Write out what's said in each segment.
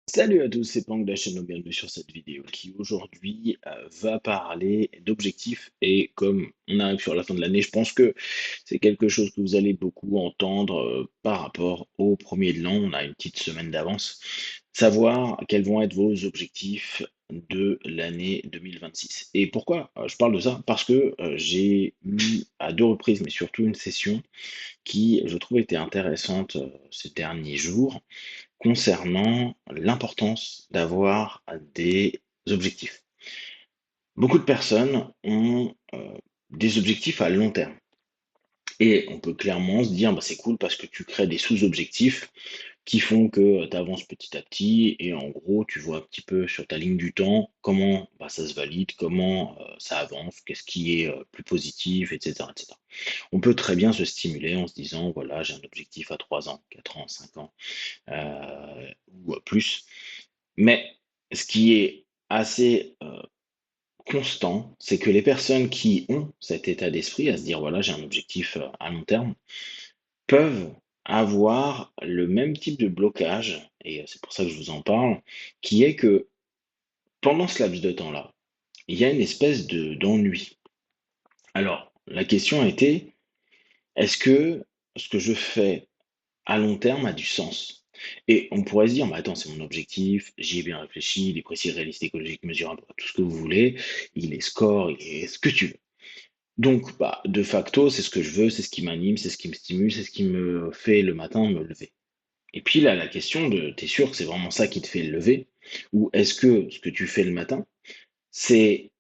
Salut à tous, c'est Pank de la chaîne, bienvenue sur cette vidéo qui aujourd'hui va parler d'objectifs et comme on arrive sur la fin de l'année, je pense que c'est quelque chose que vous allez beaucoup entendre par rapport au premier de l'an, on a une petite semaine d'avance, savoir quels vont être vos objectifs de l'année 2026. Et pourquoi je parle de ça? Parce que j'ai eu à deux reprises, mais surtout une session qui, je trouve, était intéressante ces derniers jours concernant l'importance d'avoir des objectifs. Beaucoup de personnes ont des objectifs à long terme. Et on peut clairement se dire, bah, c'est cool parce que tu crées des sous-objectifs qui font que tu avances petit à petit et en gros, tu vois un petit peu sur ta ligne du temps comment bah, ça se valide, comment ça avance, qu'est-ce qui est plus positif, etc., etc. On peut très bien se stimuler en se disant, voilà, j'ai un objectif à 3 ans, 4 ans, 5 ans, ou plus. Mais ce qui est assez constant, c'est que les personnes qui ont cet état d'esprit à se dire voilà, j'ai un objectif à long terme, peuvent avoir le même type de blocage, et c'est pour ça que je vous en parle, qui est que pendant ce laps de temps-là, il y a une espèce d'ennui. Alors, la question était, est-ce que ce que je fais à long terme a du sens? Et on pourrait se dire, mais attends, c'est mon objectif, j'y ai bien réfléchi, il est précis, réaliste, écologique, mesurable, tout ce que vous voulez, il est score, il est ce que tu veux. Donc, bah, de facto, c'est ce que je veux, c'est ce qui m'anime, c'est ce qui me stimule, c'est ce qui me fait le matin me lever. Et puis là, la question de, t'es sûr que c'est vraiment ça qui te fait lever? Ou est-ce que ce que tu fais le matin, c'est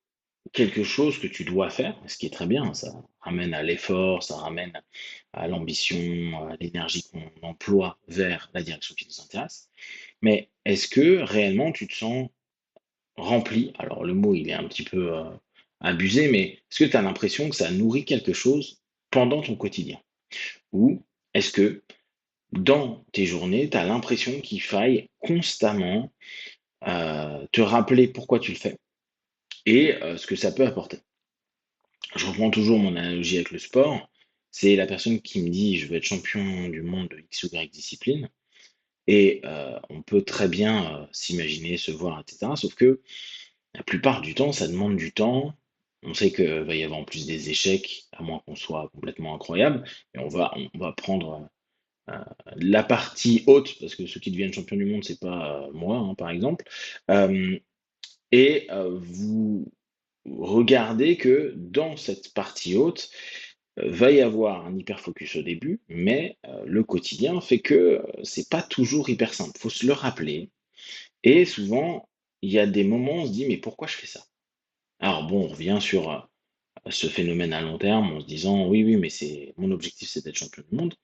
quelque chose que tu dois faire, ce qui est très bien, ça ramène à l'effort, ça ramène à l'ambition, à l'énergie qu'on emploie vers la direction qui nous intéresse. Mais est-ce que réellement tu te sens rempli? Alors le mot il est un petit peu abusé, mais est-ce que tu as l'impression que ça nourrit quelque chose pendant ton quotidien? Ou est-ce que dans tes journées, tu as l'impression qu'il faille constamment te rappeler pourquoi tu le fais et ce que ça peut apporter? Je reprends toujours mon analogie avec le sport. C'est la personne qui me dit je veux être champion du monde de X ou Y discipline. Et on peut très bien s'imaginer, se voir, etc. Sauf que la plupart du temps, ça demande du temps. On sait qu'il va y avoir en plus des échecs, à moins qu'on soit complètement incroyable. Et on va prendre la partie haute, parce que ceux qui deviennent champions du monde, c'est pas moi, hein, par exemple. Euh, et vous regardez que dans cette partie haute, va y avoir un hyper focus au début, mais le quotidien fait que c'est pas toujours hyper simple. Faut se le rappeler. Et souvent, il y a des moments où on se dit mais pourquoi je fais ça? Alors bon, on revient sur ce phénomène à long terme en se disant oui, oui, mais c'est mon objectif, c'est d'être champion du monde.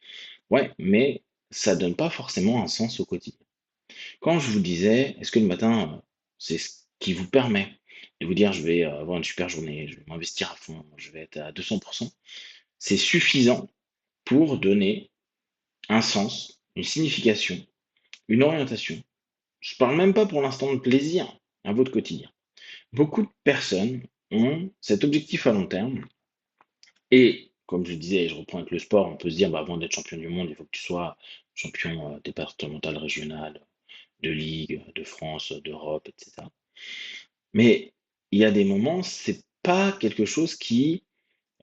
Ouais, mais ça donne pas forcément un sens au quotidien. Quand je vous disais, est-ce que le matin, c'est ce qui vous permet de vous dire je vais avoir une super journée, je vais m'investir à fond, je vais être à 200%, c'est suffisant pour donner un sens, une signification, une orientation. Je parle même pas pour l'instant de plaisir à votre quotidien. Beaucoup de personnes ont cet objectif à long terme et, comme je disais, je reprends avec le sport, on peut se dire, bah, avant d'être champion du monde, il faut que tu sois champion départemental, régional, de ligue, de France, d'Europe, etc. Mais il y a des moments, c'est pas quelque chose qui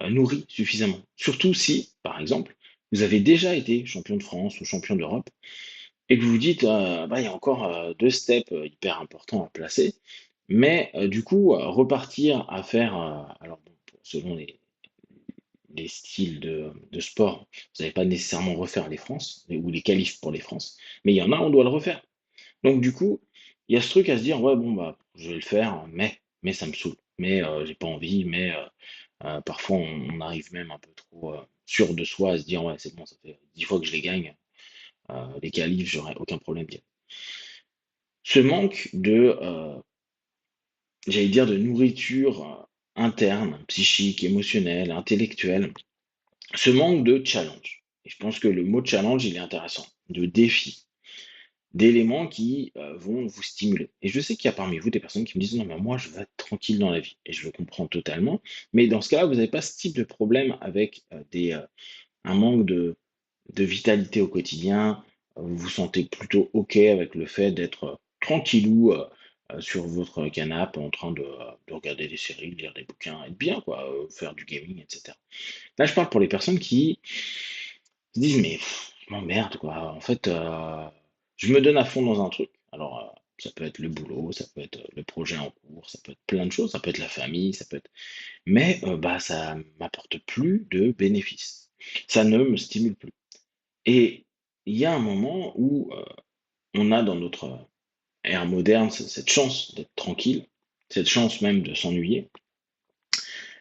nourrit suffisamment. Surtout si, par exemple, vous avez déjà été champion de France ou champion d'Europe et que vous vous dites, bah, il y a encore 2 steps hyper importants à placer. Mais du coup, repartir à faire, alors bon, selon les styles de sport, vous n'allez pas nécessairement refaire les France ou les qualifs pour les France, mais il y en a, on doit le refaire. Donc du coup, il y a ce truc à se dire, ouais, bon, bah, je vais le faire, mais ça me saoule. Mais j'ai pas envie, mais parfois on arrive même un peu trop sûr de soi à se dire, ouais, c'est bon, ça fait 10 fois que je les gagne, les qualifs, j'aurais aucun problème d'y aller. Ce manque de, j'allais dire, de nourriture interne, psychique, émotionnelle, intellectuelle, ce manque de challenge. Et je pense que le mot challenge, il est intéressant, de défi, d'éléments qui vont vous stimuler. Et je sais qu'il y a parmi vous des personnes qui me disent non, mais moi, je veux être tranquille dans la vie. Et je le comprends totalement. Mais dans ce cas-là, vous n'avez pas ce type de problème avec un manque de vitalité au quotidien. Vous vous sentez plutôt OK avec le fait d'être tranquillou, sur votre canapé en train de regarder des séries, lire des bouquins, être bien quoi, faire du gaming et cetera. Là, je parle pour les personnes qui se disent: «Mais je m'emmerde quoi, en fait, je me donne à fond dans un truc». Alors, ça peut être le boulot, ça peut être, le projet en cours, ça peut être plein de choses, ça peut être la famille, ça peut être mais, bah, ça m'apporte plus de bénéfices. Ça ne me stimule plus et il y a un moment où, on a dans notre ère moderne cette chance d'être tranquille, cette chance même de s'ennuyer,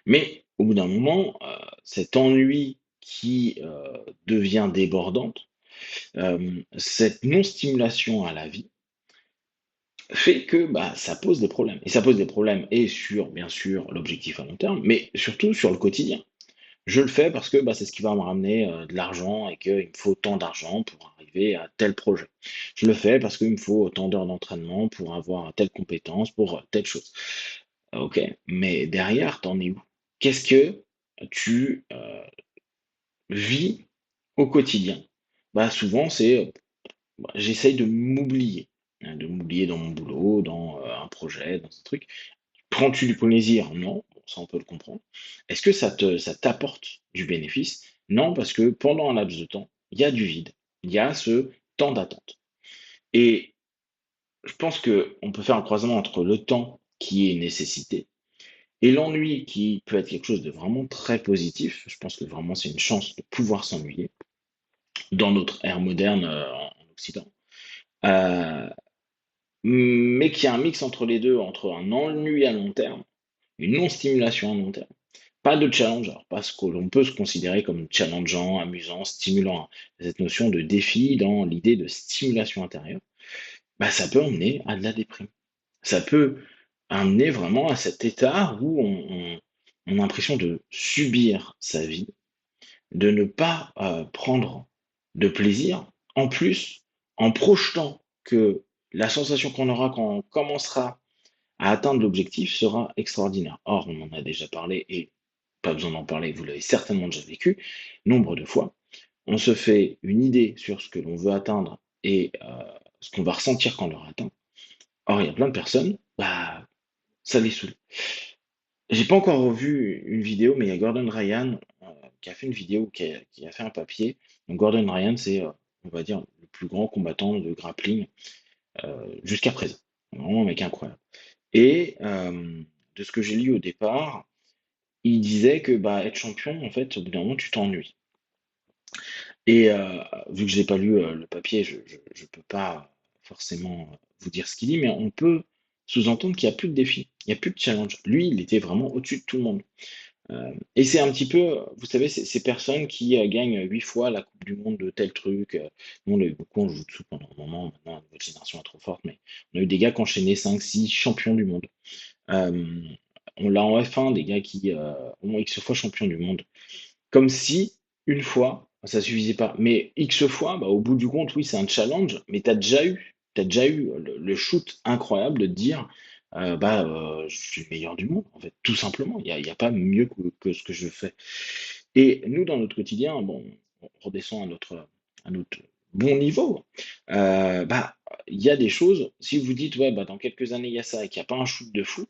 mais au bout d'un moment, cet ennui qui, devient débordante, cette non-stimulation à la vie fait que, bah, ça pose des problèmes et ça pose des problèmes et sur, bien sûr, l'objectif à long terme, mais surtout sur le quotidien. Je le fais parce que, bah, c'est ce qui va me ramener, de l'argent et qu'il me faut tant d'argent pour arriver à tel projet. Je le fais parce qu'il me faut tant d'heures d'entraînement pour avoir telle compétence, pour, telle chose. OK, mais derrière, tu en es où? Qu'est-ce que tu, vis au quotidien? Bah, souvent, c'est, bah, j'essaye de m'oublier dans mon boulot, dans, un projet, dans un truc. Prends-tu du plaisir? Non, bon ça on peut le comprendre. Est-ce que ça t'apporte du bénéfice? Non, parce que pendant un laps de temps, il y a du vide. Il y a ce temps d'attente et je pense qu'on peut faire un croisement entre le temps qui est nécessité et l'ennui qui peut être quelque chose de vraiment très positif. Je pense que vraiment c'est une chance de pouvoir s'ennuyer dans notre ère moderne, en occident. Heu, mais qu'il y a un mix entre les 2, entre un ennui à long terme, une non-stimulation à long terme. Pas de challenge, alors pas ce que l'on peut se considérer comme challengeant, amusant, stimulant, hein. Cette notion de défi dans l'idée de stimulation intérieure, bah, ça peut emmener à de la déprime. Ça peut amener vraiment à cet état où on a l'impression de subir sa vie, de ne pas, prendre de plaisir. En plus, en projetant que la sensation qu'on aura quand on commencera à atteindre l'objectif sera extraordinaire. Or, on en a déjà parlé et pas besoin d'en parler, vous l'avez certainement déjà vécu, nombre de fois. On se fait une idée sur ce que l'on veut atteindre et ce qu'on va ressentir quand on l'aura atteint. Or, il y a plein de personnes, bah, ça les saoule. J'ai pas encore revu une vidéo, mais il y a Gordon Ryan qui a fait une vidéo, qui a fait un papier. Donc Gordon Ryan, c'est, on va dire, le plus grand combattant de grappling jusqu'à présent. Vraiment un mec incroyable. Et de ce que j'ai lu au départ, il disait que, bah, être champion, en fait, au bout d'un moment, tu t'ennuies et vu que j'ai pas lu, le papier, je peux pas forcément vous dire ce qu'il dit, mais on peut sous-entendre qu'il y a plus de défis, il y a plus de challenge. Lui, il était vraiment au-dessus de tout le monde, et c'est un petit peu, vous savez, ces personnes qui, gagnent 8 fois la coupe du monde de tel truc, nous, on a eu beaucoup en jiu-jitsu pendant un moment, maintenant notre génération est trop forte, mais on a eu des gars qui enchaînaient 5-6 champions du monde. Hem, on l'a en F1, des gars qui, ont X fois champion du monde. Comme si, une fois, ça suffisait pas. Mais X fois, bah, au bout du compte, oui, c'est un challenge, mais tu as déjà eu le shoot incroyable de te dire, bah, je suis le meilleur du monde, en fait, tout simplement. Il y a pas mieux que ce que je fais. Et nous, dans notre quotidien, bon, on redescend à notre bon niveau, bah, il y a des choses, si vous dites: «Ouais, bah, dans quelques années, il y a ça» et qu'il y a pas un shoot de fou,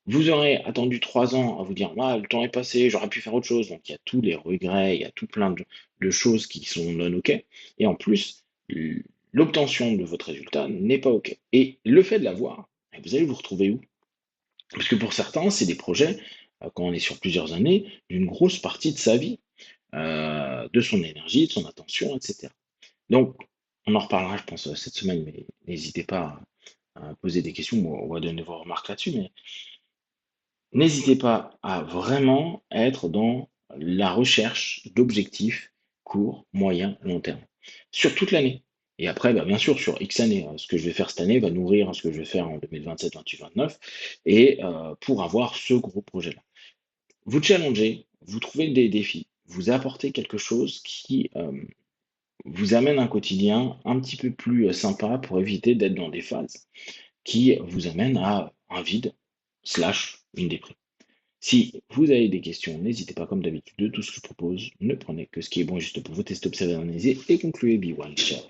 vous aurez attendu 3 ans à vous dire: «Ah, le temps est passé, j'aurais pu faire autre chose», donc il y a tous les regrets, il y a tout plein de choses qui sont non OK et en plus, l'obtention de votre résultat n'est pas OK et le fait de l'avoir, et vous allez vous retrouver où? Parce que pour certains, c'est des projets, quand on est sur plusieurs années, d'une grosse partie de sa vie, de son énergie, de son attention et cetera. Donc on en reparlera, je pense, cette semaine, mais n'hésitez pas à poser des questions ou à donner vos remarques là-dessus, mais n'hésitez pas à vraiment être dans la recherche d'objectifs court, moyen, long terme, sur toute l'année. Et après, bah, bien sûr, sur X années, ce que je vais faire cette année va nourrir ce que je vais faire en 2027, 28, 29, et pour avoir ce gros projet-là. Vous challengez, vous trouvez des défis, vous apportez quelque chose qui vous amène un quotidien un petit peu plus sympa pour éviter d'être dans des phases qui vous amènent à un vide, slash, une déprime. Si vous avez des questions, n'hésitez pas, comme d'habitude, de tout ce que je propose, ne prenez que ce qui est bon et juste pour vous, testez, observez, analysez et concluez. Be one. Ciao.